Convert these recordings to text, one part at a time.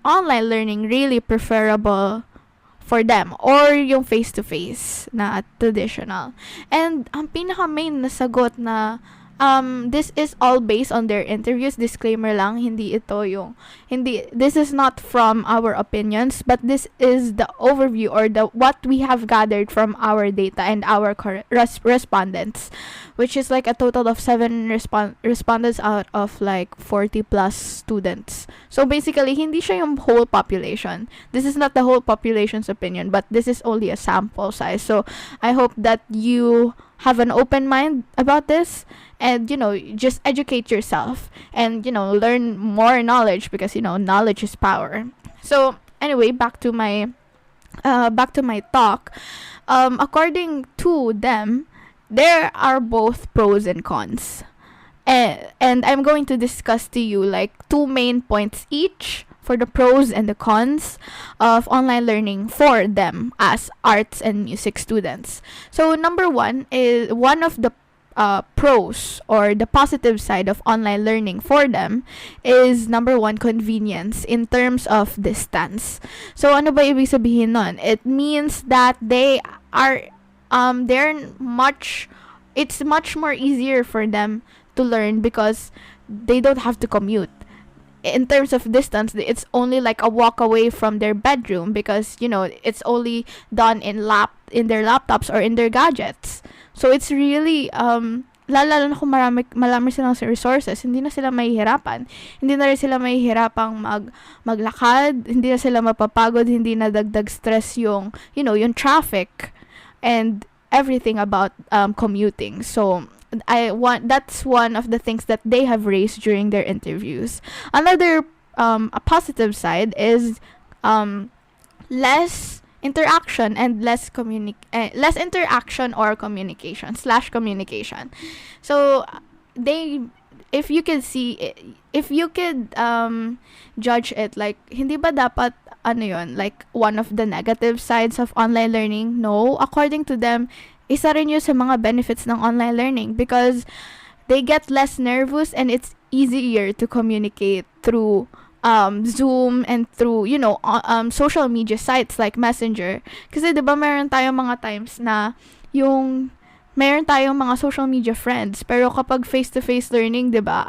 online learning really preferable for them or yung face-to-face na traditional. And ang pinaka main na sagot na this is all based on their interviews. Disclaimer lang, hindi, this is not from our opinions, but this is the overview or the what we have gathered from our data and our respondents, which is like a total of 7 respondents out of like 40 plus students. So basically, hindi siya yung whole population. This is not the whole population's opinion, but this is only a sample size. So I hope that you have an open mind about this, and just educate yourself and learn more knowledge, because knowledge is power. So anyway, back to my talk. According to them, there are both pros and cons, and I'm going to discuss to you like 2 main points each for the pros and the cons of online learning for them as arts and music students. So number 1 is one of the pros or the positive side of online learning for them is number 1, convenience in terms of distance. So ano ba ibig sabihin nun? It means that it's much more easier for them to learn because they don't have to commute. In terms of distance, it's only like a walk away from their bedroom, because it's only done in their laptops or in their gadgets. So it's really lalo na kung marami silang resources, hindi na sila mahihirapan. Hindi na rin sila mahihirapang maglakad, hindi na sila mapapagod, hindi na dagdag stress yung yung traffic and everything about commuting. So that's one of the things that they have raised during their interviews. Another a positive side is less interaction and less interaction or communication / communication. So if you could judge it, like hindi ba dapat like one of the negative sides of online learning? No, according to them, isa rin yun sa mga benefits ng online learning, because they get less nervous and it's easier to communicate through Zoom and through social media sites like Messenger. Kasi 'di ba meron tayong mga times na meron tayong mga social media friends, pero kapag face-to-face learning, 'di ba?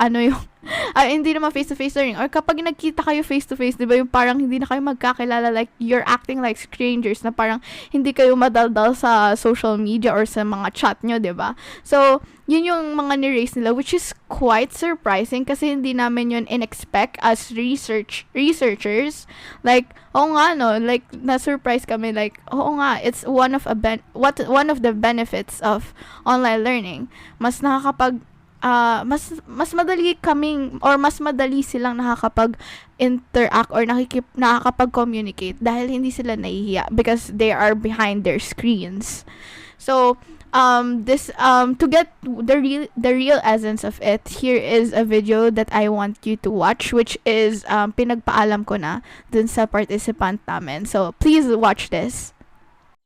Hindi naman face-to-face learning, or kapag nagkita kayo face-to-face, 'di ba, yung parang hindi na kayo magkakilala, like you're acting like strangers, na parang hindi kayo madaldal sa social media or sa mga chat nyo, 'di ba? So yun yung mga ni-raise nila, which is quite surprising kasi hindi namin yun in-expect as researchers. Like, like na-surprise kami, like, it's one of the benefits of online learning. Mas nakakapag mas madali silang nakakapag-interact or nakakapag-communicate dahil hindi sila nahihiya because they are behind their screens. So this to get the real essence of it, here is a video that I want you to watch, which is pinagpaalam ko na dun sa participant namin. So please watch this.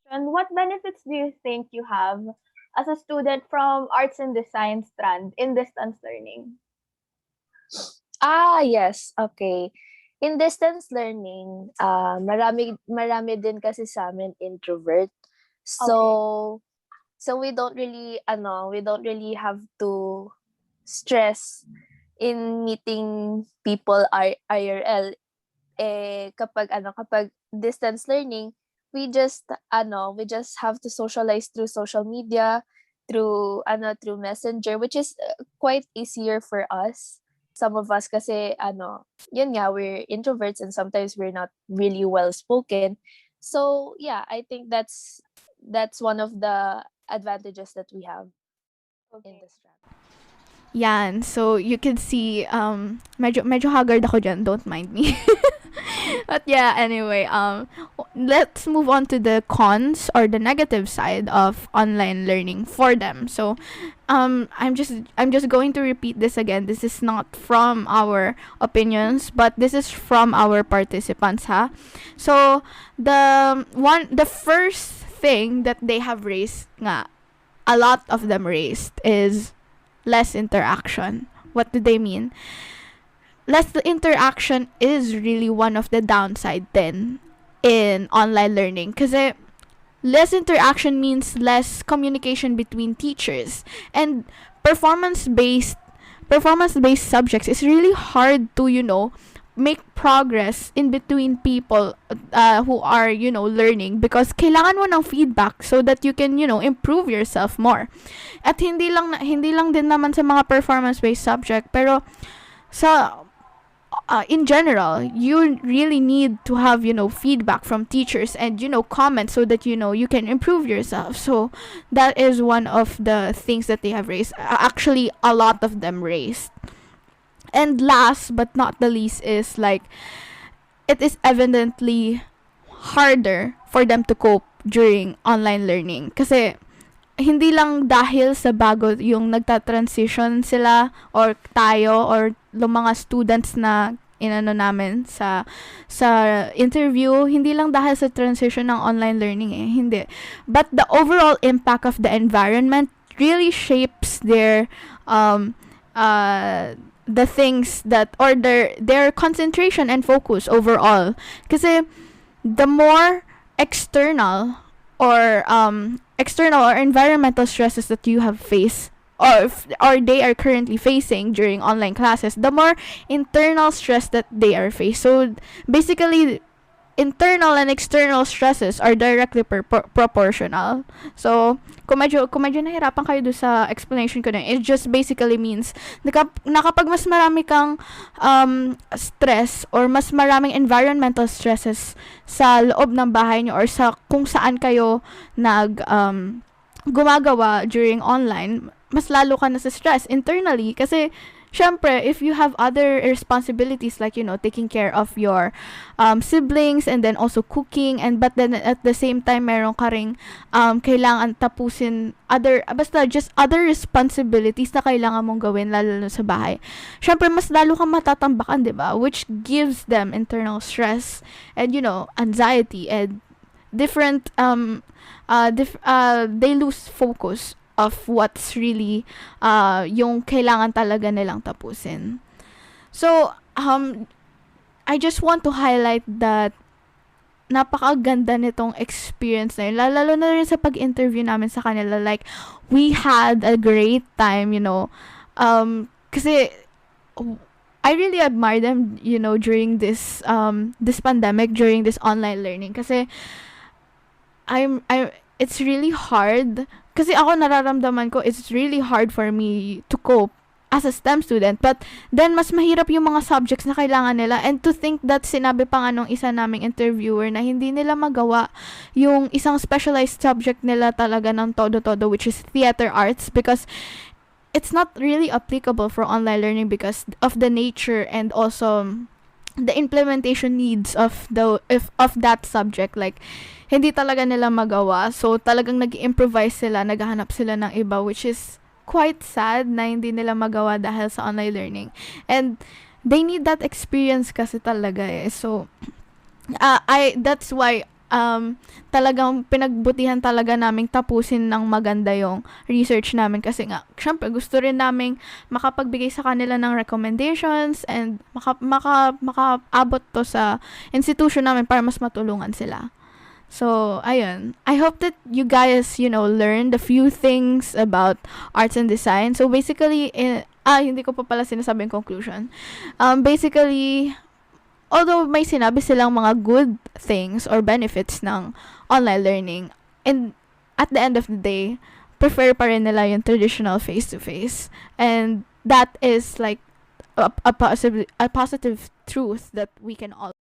And what benefits do you think you have as a student from arts and design strand in distance learning? Yes. Okay. In distance learning, marami din kasi sa amin introvert. So we don't really have to stress in meeting people IRL. Kapag distance learning, we just have to socialize through social media, through Messenger, which is quite easier for us. Some of us kasi yun nga, we're introverts and sometimes we're not really well spoken. So yeah, I think that's one of the advantages that we have in this strand. Yan, so you can see medyo haggard ako dyan, don't mind me. But yeah, anyway, let's move on to the cons or the negative side of online learning for them. So I'm just going to repeat this again. This is not from our opinions, but this is from our participants, ha. So the first thing that they have raised nga, a lot of them raised, is less interaction. What do they mean? less interaction is really one of the downside then in online learning. Kasi less interaction means less communication between teachers, and performance based subjects is really hard to make progress in between people who are learning, because kailangan mo ng feedback so that you can improve yourself more. At hindi lang din naman sa mga performance based subject, pero sa in general, you really need to have feedback from teachers and comments so that you can improve yourself. So that is one of the things that they have raised. Actually, a lot of them raised. And last but not the least is like, it is evidently harder for them to cope during online learning. Kasi hindi lang dahil sa bago yung nagta-transition sila or tayo or yung mga students na inano namin sa interview, hindi lang dahil sa transition ng online learning hindi. But the overall impact of the environment really shapes their the things that, or their concentration and focus overall. Kasi the more external or environmental stresses that you have faced, or they are currently facing during online classes, the more internal stress that they are faced. So basically, internal and external stresses are directly proportional. So kung medyo nahirapan kayo do sa explanation ko na, it just basically means na kapag mas marami kang stress or mas maraming environmental stresses sa loob ng bahay nyo or sa kung saan kayo gumagawa during online, mas lalo ka na sa stress internally. Kasi syempre, if you have other responsibilities like taking care of your siblings and then also cooking, but then at the same time meron ka ring kailangan tapusin other responsibilities na kailangan mong gawin lalo na sa bahay. Syempre, mas lalo kang matatambakan, 'di ba? Which gives them internal stress and anxiety and different they lose focus of what's really yung kailangan talaga nilang tapusin. So I just want to highlight that napakaganda nitong experience na yun. Lalo na rin sa pag-interview namin sa kanila. Like, we had a great time, kasi I really admire them, during this pandemic, during this online learning. Kasi it's really hard. Kasi ako nararamdaman ko, it's really hard for me to cope as a STEM student. But then, mas mahirap yung mga subjects na kailangan nila. And to think that sinabi pa nga nung isa naming interviewer na hindi nila magawa yung isang specialized subject nila talaga ng todo-todo, which is theater arts, because it's not really applicable for online learning because of the nature and also the implementation needs of that subject. Like, hindi talaga nila magawa. So, talagang nag-improvise sila, naghahanap sila ng iba, which is quite sad na hindi nila magawa dahil sa online learning. And they need that experience kasi talaga So, that's why talagang pinagbutihan talaga naming tapusin ng maganda yung research namin, kasi nga syempre gusto rin naming makapagbigay sa kanila ng recommendations and makaabot to sa institution namin para mas matulungan sila. So, ayun. I hope that you guys, learned a few things about arts and design. So, basically, hindi ko pa pala sinasabi yung conclusion. Basically, although may sinabi silang mga good things or benefits ng online learning, and at the end of the day, prefer pa rin nila yung traditional face-to-face. And that is like a positive truth that we can all